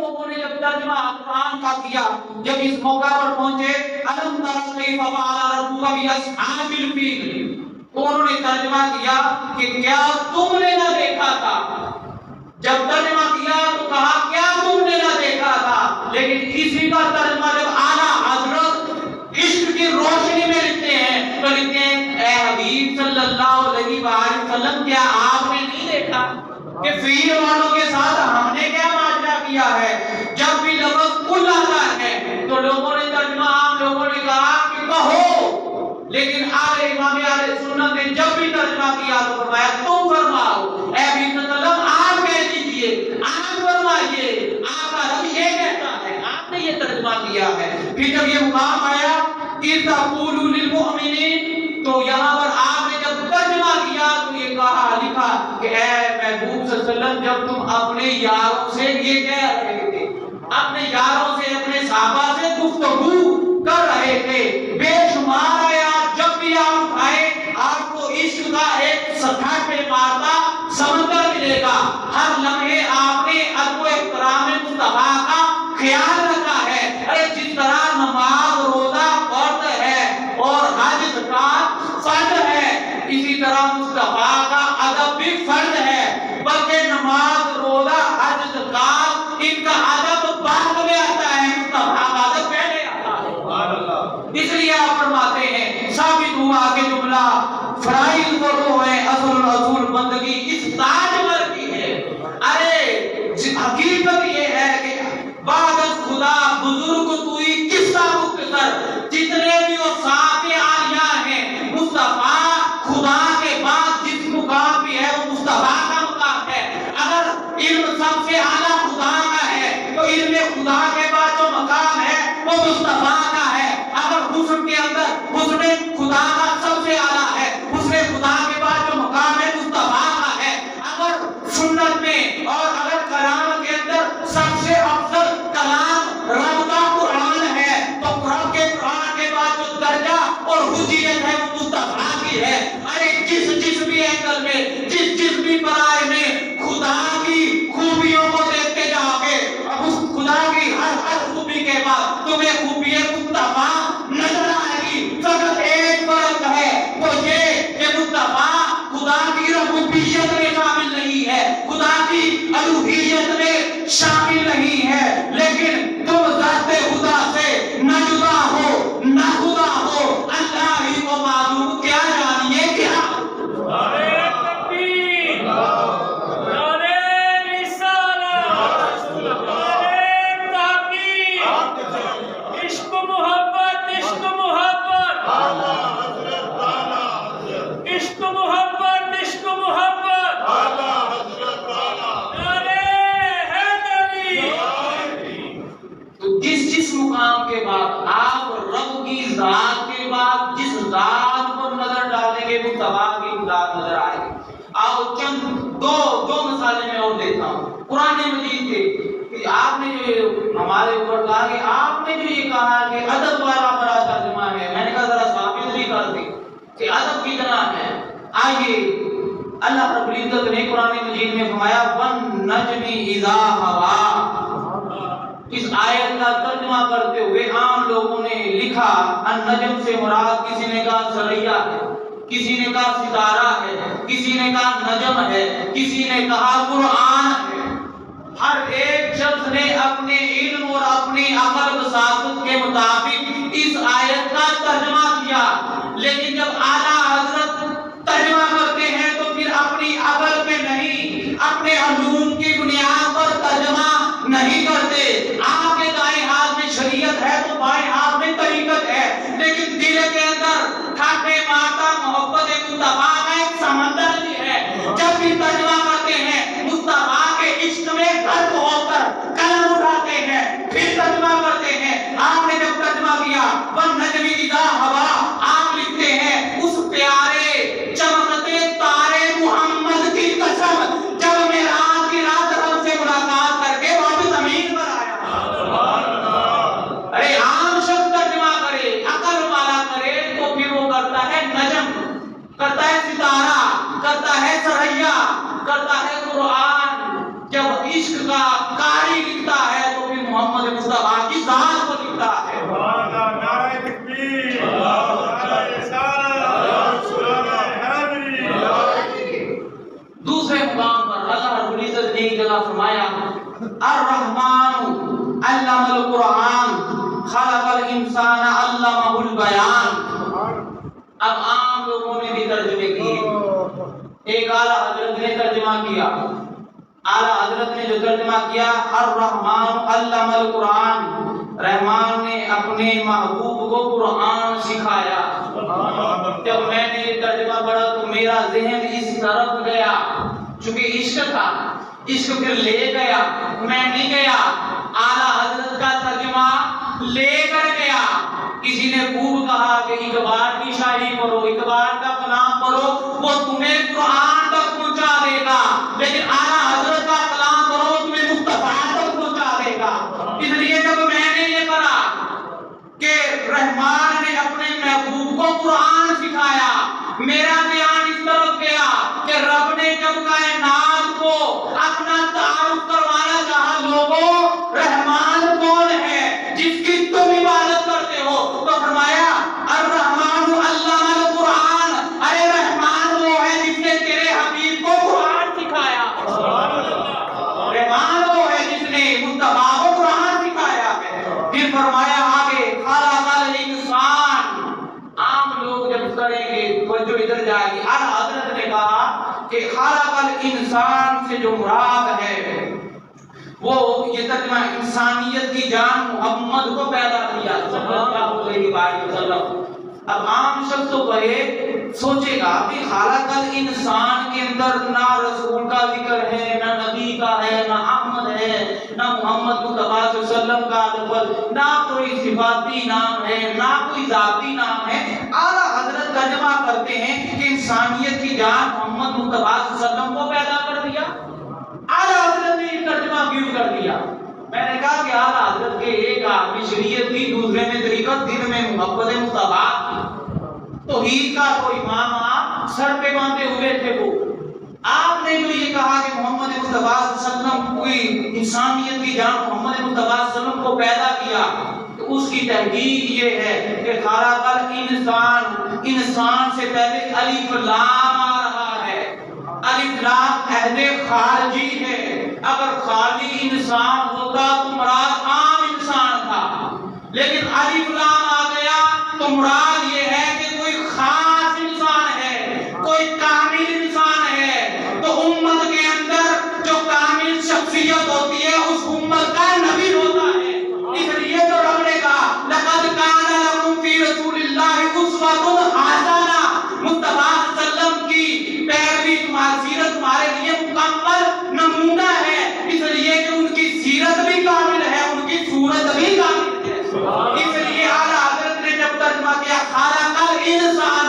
لوگوں نے جب ترجمہ قرآن کا کیا، جب اس موقع پر پہنچے الم تر کیف فعل ربک باصحاب الفیل، تو انہوں نے ترجمہ کیا کہ کیا تم نے نہ دیکھا تھا. جب ترجمہ کیا تو کہا کیا تم نے نہ دیکھا تھا. لیکن اسی کا ترجمہ جب اعلیٰ حضرت عشق کی روشنی میں لکھتے ہیں تو لکھتے ہیں اے حبیب صلی اللہ علیہ وآلہ وسلم کیا آپ نے نہیں دیکھا کہ فیل والوں کے ساتھ ہم نے کیا معاملہ کیا ہے. جب بھی لفظ کل آتا ہے تو لوگوں نے ترجمہ عام لوگوں نے کہا کہ کہو، لیکن امام اہل سنت نے جب بھی ترجمہ کیا تو فرمایا تم فرماؤ. اے حبیب صلی اللہ علیہ وسلم آپ کہہ دیجئے، آپ فرمائیے، آپ کا رب یہ کہتا ہے، آپ نے یہ ترجمہ کیا ہے. پھر جب یہ مقام آیا اِذْ تَقُولُ لِلْمُؤْمِنِينَ، تو یہاں پر آپ نے جب ترجمہ کیا تو یہ کہا لکھا کہ اے محبوب صلی اللہ علیہ وسلم جب تم اپنے یاروں سے یہ کہہ رہے تھے، اپنے یاروں سے اپنے صحابہ سے گفتگو کر رہے تھے، بے شمار آیات جب بھی آپ اٹھائے آپ کو عشق کا ایک سطح پہ مارتا سمندر ملے گا. ہر لمحے آپ نے ادب و احترام مصطفیٰ کا خیال رکھا ہے. ارے جس طرح نماز روزہ فرض ہے اور حج زکات فرض ہے، اسی طرح مصطفیٰ کا ادب بھی فرض ہے، بلکہ نماز روزہ حج زکات ان کا ادب بعد میں آتا ہے، مصطفیٰ کا ادب پہلے آتا ہے. اس لیے آپ فرماتے ہیں ثابت ہوا کہ جملہ فرائض و روح ہے، اصل الاصول بندگی اس تاجور کی ہے. ارے حقیقت یہ ہے کہ بعد از خدا بزرگ توئی قصہ مختصر، جتنے بھی اوصاف عالیہ ہیں مصطفیٰ خدا کے بعد جس مقام بھی ہے وہ مصطفیٰ کا مقام ہے. اگر علم سب سے اعلیٰ خدا کا ہے تو علم خدا کے بعد جو مقام ہے وہ مصطفیٰ کا ہے. اگر حسن کے اندر حسن خدا کا سب سے اعلیٰ ہے، حسن خدا کے بعد جو مقام ہے مصطفیٰ کا ہے. اگر سنت میں اور اگر کلام کے اندر سب سے افضل کلام رب کا قرآن ہے تو رب کے قرآن کے بعد جو درجہ اور حجیت ہے وہ مصطفیٰ کی ہے. ارے جس بھی اینگل میں جس بھی برائے میں خدا کی خوبیوں کو دیکھتے جاؤ گے، اب اس خدا کی ہر خوبی کے بعد تمہیں خوبی مصطفیٰ نظر آئے گی. فقط ایک فرق ہے وہ یہ کہ مصطفیٰ خدا کی ربوبیت میں شامل نہیں ہے، خدا کی الوہیت میں شامل نہیں ہے، لیکن تم ذات خدا سے نہ جدا ہو نہ خدا ہو. اللہ ہی کو معلوم کیا جانیے کیا. کے بعد آپ رب کی ذات کے بعد جس ذات پر نظر ڈالیں گے مصطفیٰ کی ذات نظر آئے گی. آؤ چند دو مثالیں میں اور دیتا ہوں قرآن مجید کے کہ آپ نے جو ہمارے اوپر کہا کہ آپ نے جو یہ کہا کہ ادب والا بڑا ترجمہ ہے، میں نے کہا ذرا ثابت بھی کر دیں کہ ادب کتنا ہے. آئیے اللہ رب العزت نے قرآن مجید میں فرمایا وَالنَّجْمِ إِذَا هَوَىٰ. اس آیت کا ترجمہ کرتے ہوئے عام لوگوں نے لکھا النجم سے مراد کسی نے کہا سریا ہے، کسی نے کہا ستارہ ہے، کسی نے کہا نجم ہے، کسی نے کہا قرآن ہے. ہر ایک شخص نے اپنے علم اور اپنی عقل بصارت کے مطابق اس آیت کا ترجمہ کیا. لیکن جب اعلیٰ حضرت ترجمہ کرتے ہیں تو پھر اپنی عقل پہ نہیں، اپنے علوم کی بنیاد پر ترجمہ نہیں کرتے. آپ کے دائیں ہاتھ میں شریعت ہے تو بائیں ہاتھ میں طریقت ہے، لیکن دل کے اندر ٹھاٹے مارتا محبت مصطفیٰ کا ایک سمندر بھی ہے. جب بھی ترجمہ کرتے ہیں مصطفیٰ کے عشق میں غرق ہو کر قلم اٹھاتے ہیں پھر ترجمہ کرتے ہیں. آپ نے جب ترجمہ مصطفیٰ کی ذات کو لکھتا ہے۔ نعرہ تکبیر، نعرہ رسالت، دوسرے مقام پر اللہ رب العزت نے ایک جگہ فرمایا الرحمن علم القرآن خلق الانسان علمہ البیان۔ اب عام لوگوں نے بھی ترجمے کیے، ایک اعلیٰ حضرت نے ترجمہ کیا، اعلیٰ حضرت نے جو ترجمہ کیا الرحمن علم القرآن، رحمان نے اپنے محبوب کو قرآن سکھایا۔ جب میں نے یہ ترجمہ پڑھا تو میرا ذہن اس طرف گیا، چونکہ عشق تھا، عشق پھر لے گیا، میں نہیں گیا، اعلیٰ حضرت کا ترجمہ لے کر گیا۔ کسی نے خوب کہا کہ اقبال کی شاعری پڑھو، اقبال کا کلام پڑھو، وہ تمہیں قرآن تک پہنچا دے گا، لیکن اعلیٰ حضرت کا کلام پڑھو تمہیں مصطفیٰ تک پہنچا دے گا۔ اس لیے جب میں نے یہ پڑھا کہ رحمان نے اپنے محبوب کو قرآن سکھایا، میرا دھیان اس طرف گیا کہ رب نے جب کائنات کو اپنا تعارف کروانا چاہا، لوگوں رحمان کون ہے جس کی تم عبادت کرتے ہو، تو فرمایا الرحمن علم القرآن، ارے رحمان وہ ہے جس نے تیرے حبیب کو قرآن سکھایا، رحمان وہ ہے جس نے مصطفیٰ کو قرآن سکھایا ہے۔ پھر فرمایا آگے خلق الانسان، عام لوگ جب کریں گے توجہ ادھر جائے گی، حضرت نے کہا کہ خلق الانسان سے جو مراد ہے وہ یہ ترجمہ انسانیت کی جان محمد کو پیدا کیا صلی اللہ علیہ وسلم۔ اب عام شخص تو کہے سوچے گا کہ خالق الانسان کے اندر نہ رسول کا ذکر ہے، نہ نبی کا ہے، نہ احمد ہے، نہ محمد مصطفیٰ صلی اللہ علیہ وسلم کا لفظ، نہ کوئی صفاتی نام ہے، نہ کوئی ذاتی نام ہے۔ اعلیٰ حضرت ترجمہ کرتے ہیں کہ انسانیت کی جان محمد مصطفیٰ صلی اللہ علیہ وسلم کو پیدا کر دیا۔ اعلیٰ حضرت نے یہ ترجمہ کیوں کر دیا؟ میں نے کہا کہ اعلیٰ حضرت کے ایک آدمی شریعت تھی، دوسرے میں طریقت، دل میں محبت مصطفیٰ تھی، توحید کا تو امام آپ سر پہ باندھے ہوئے تھے۔ وہ آپ نے جو یہ کہا کہ محمد مصطفیٰ صلی اللہ علیہ وسلم کوئی انسانیت کی جان محمد مصطفیٰ صلی اللہ علیہ وسلم کو پیدا کیا، تو اس کی تحقیق یہ ہے کہ خلق الانسان، انسان سے پہلے الف لام آ رہا ہے۔ الف لام عہد خارجی ہے، اگر خالی انسان ہوتا تو مراد عام انسان تھا، لیکن الف لام آ گیا تو مراد یہ ہے کہ کوئی خاص انسان ہے، کوئی کامل انسان ہے۔ تو امت کے اندر جو کامل شخصیت ہوتی ہے اس امت کا نبی ہوتا ہے۔ اس لیے تو رب نے کہا لقد کان لکم فی رسول اللہ اسوۃ حسنہ، مصطفیٰ صلی اللہ علیہ وسلم کی پیروی، تمہاری سیرت تمہارے لیے مکمل نمونہ ہے، اس لیے کہ ان کی سیرت بھی کامل ہے، ان کی صورت بھی کامل ہے۔ اس لیے اعلیٰ حضرت نے جب ترجمہ کیا خلق الانسان،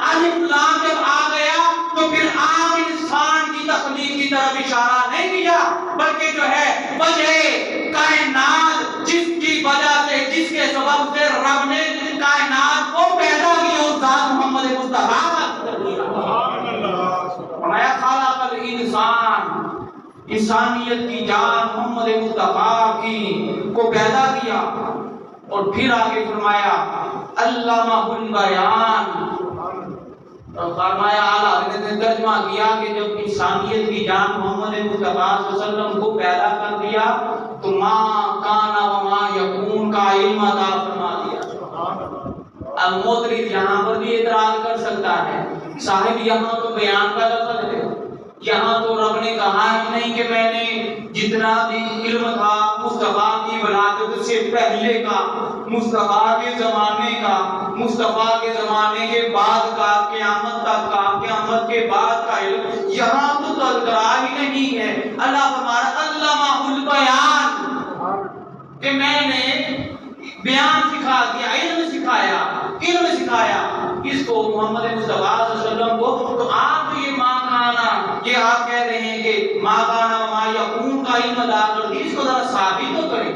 الف لام جب آ گیا تو پھر عام انسان کی تخلیق کی طرف اشارہ نہیں کیا، بلکہ جو ہے وجہ کائنات، جس کی وجہ سے، جس کے سبب سے رب نے کائنات کو پیدا کیا، اس ذات محمد مصطفیٰ کا ذکر کیا۔ فرمایا خلق الانسان، انسانیت کی جان محمد مصطفیٰ کی کو پیدا کیا، اور پھر آگے فرمایا علمہ البیان، اور فرمایا اعلیٰ حضرت نے ترجمہ کیا کہ جب انسانیت کی جان محمد مصطفیٰ صلی اللہ علیہ وسلم کو پیدا کر دیا تو ما کان و ما یکون کا علم عطا فرما دیا۔ اب معترض یہاں پر بھی اعتراض کر سکتا ہے، صاحب یہاں تو بیان کا لفظ ہے، یہاں تو رب نے کہا ہی نہیں کہ میں نے جتنا بھی علم تھا مصطفیٰ کی ولادت سے پہلے کا، مصطفیٰ کے زمانے کا، مصطفیٰ کے زمانے کے بعد کا، قیامت تک کا، قیامت کے بعد کا علم یہاں تو تذکرہ ہی نہیں ہے۔ اللہ فرماتا علمہ البیان، کہ میں نے بیان سکھا دیا، علم سکھایا، علم سکھایا کس کو؟ محمد مصطفیٰ صلی اللہ علیہ وسلم کو۔ تو آپ یہ ماں کانا، یہ آپ کہہ رہے ہیں کہ ماں کانا ما یکون کا علم ادا کر دی، اس کو ذرا ثابت تو کریں۔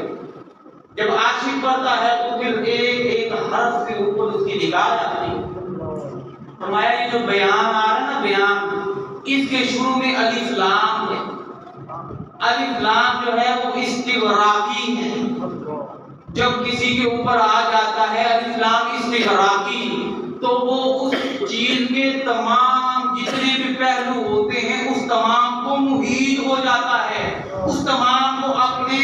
جب عاشق پڑھتا ہے تو پھر ایک ایک حرف کے اوپر اس کی نگاہ جاتی ہے۔ فرمایا یہ جو بیان آ رہا ہے نا، بیان، اس کے شروع میں الف لام ہے۔ الف لام جو ہے وہ استغراقی ہے، جب کسی کے اوپر آ جاتا ہے الاسلام استغراقی تو وہ اس چیز کے تمام جتنے بھی پہلو ہوتے ہیں اس تمام کو محیط ہو جاتا ہے، اس تمام کو اپنے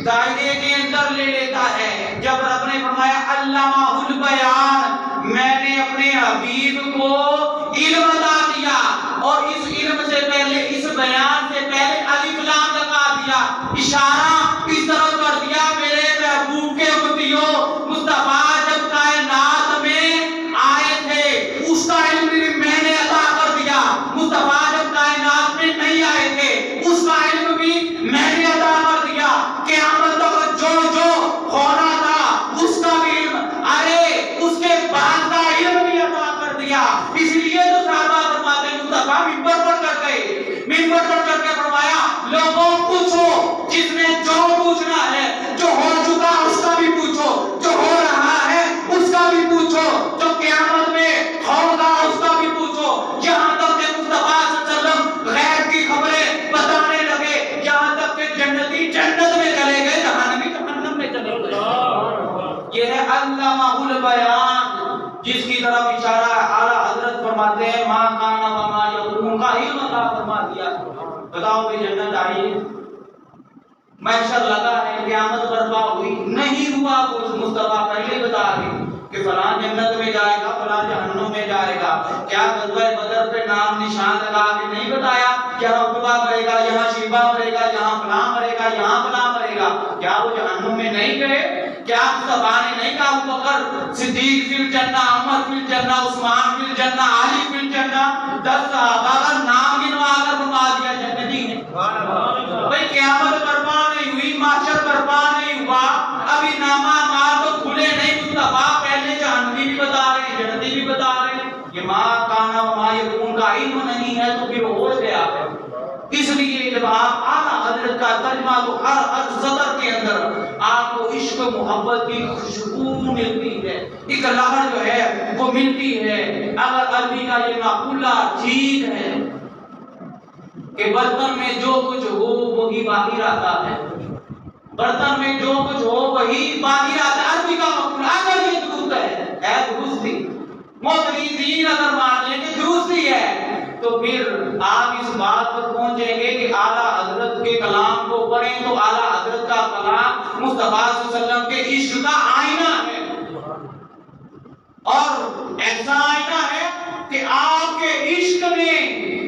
دائرے کے اندر لے لیتا ہے۔ جب رب نے فرمایا علمہ البیان، میں نے اپنے حبیب کو علم عطا کیا، اور اس علم سے پہلے، اس بیان سے پہلے الف لام لگا دیا، اشارہ اس طرح کر دیا میرے محبوب کے امتیوں، مصطفیٰ جب کائنات میں آئے تھے اس کا علم بھی میں نے عطا کر دیا، مصطفیٰ جب کائنات میں نہیں آئے تھے اس کا علم بھی میں نے عطا کر دیا، قیامت تک جو جو ہونا تھا اس کا بھی علم، ارے اس کے بعد کا علم بھی عطا کر دیا۔ اس لیے تو صحابہ فرماتے ہیں مصطفیٰ ممبر پر چڑھ گئے، ممبر پر چڑھ کے فرمایا لوگوں پوچھو، جس نے جو پوچھنا ہے، جو ہو چکا اس کا بھی پوچھو، جو ہو رہا ہے اس کا بھی پوچھو، جو قیامت میں ہوگا اس کا بھی پوچھو، یہاں تک کہ مصطفیٰ صلی اللہ علیہ وسلم غیب کی خبریں بتانے لگے، یہاں تک کہ جنتی جنت میں چلے گئے، جہنمی جہنم میں چلے گئے۔ یہ ہے علمہ البیان، جس کی طرف اشارہ اعلیٰ حضرت فرماتے ہیں ما کان و ما یکون کا علم عطا فرما دیا۔ بتاؤ بھائی جنت آئی، محشر لگا ہے، قیامت برپا ہوئی، نہیں ہوا کچھ، مصطفیٰ پہلے بتا دی کہ فلاں جنت میں جائے گا، فلاں جہنم میں جائے گا۔ کیا غزوہ بدر پہ نام نشان لگا کے نہیں بتایا یہاں عقبہ مرے گا، یہاں شیبہ مرے گا، یہاں فلاں مرے گا، یہاں فلاں مرے گا؟ کیا وہ جہنم میں نہیں گئے؟ کیا مصطفیٰ نے نہیں کہا ابو بکر صدیق فی الجنہ، عمر فی الجنہ، عثمان فی الجنہ، علی فی الجنہ؟ 10 صحابہ کا نام گنوا کر فرما دیا جنتی نے۔ بھائی قیامت برپا نہیں ہوئی، محشر برپا نہیں ہوا، ابھی نامہ مال تو کھلے نہیں، مصطفیٰ پہلے جہنمی بھی بتا رہے ہیں، جنتی بھی بتا رہے ہیں۔ یہ ما کانا و ما یکون کا علم نہیں ہے تو پھر ہو گیا ہے۔ اس لیے جب آپ اعلیٰ حضرت کا ترجمہ تو ہر سطر کے اندر آپ کو عشق و محبت کی خوشبو ملتی ہے، ایک لہر جو ہے وہ ملتی ہے۔ اگر عربی کا یہ معقولہ چیز ہے کہ برتن میں جو کچھ ہو وہی باہر آتا ہے، برتن میں جو کچھ ہو وہی باہر آتا ہے، عربی کا مقولہ اگر یہ درست ہے درستی، معترضین اگر مان لیں کہ درستی ہے تو پھر آپ اس بات پر پہنچیں گے کہ اعلیٰ حضرت کے کلام کو پڑھیں تو اعلیٰ حضرت کا کلام مصطفیٰ صلی اللہ علیہ وسلم کے عشق کا آئینہ ہے، اور ایسا آئینہ ہے کہ آپ کے عشق نے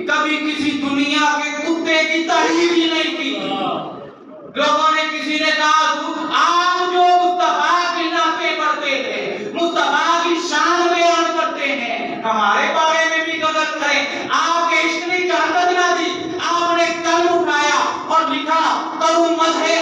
کبھی کسی دنیا کے کتے کی تعریف ہی نہیں کی۔ لوگوں نے کسی نے کہا آپ جو مصطفیٰ کی نعتیں پڑھتے تھے، مصطفیٰ کی شان بیان کرتے ہیں، ہمارے بارے میں بھی غلط ہے، آپ کے عشق نے اجازت نہ دی، آپ نے قلم اٹھایا اور لکھا کروں مدح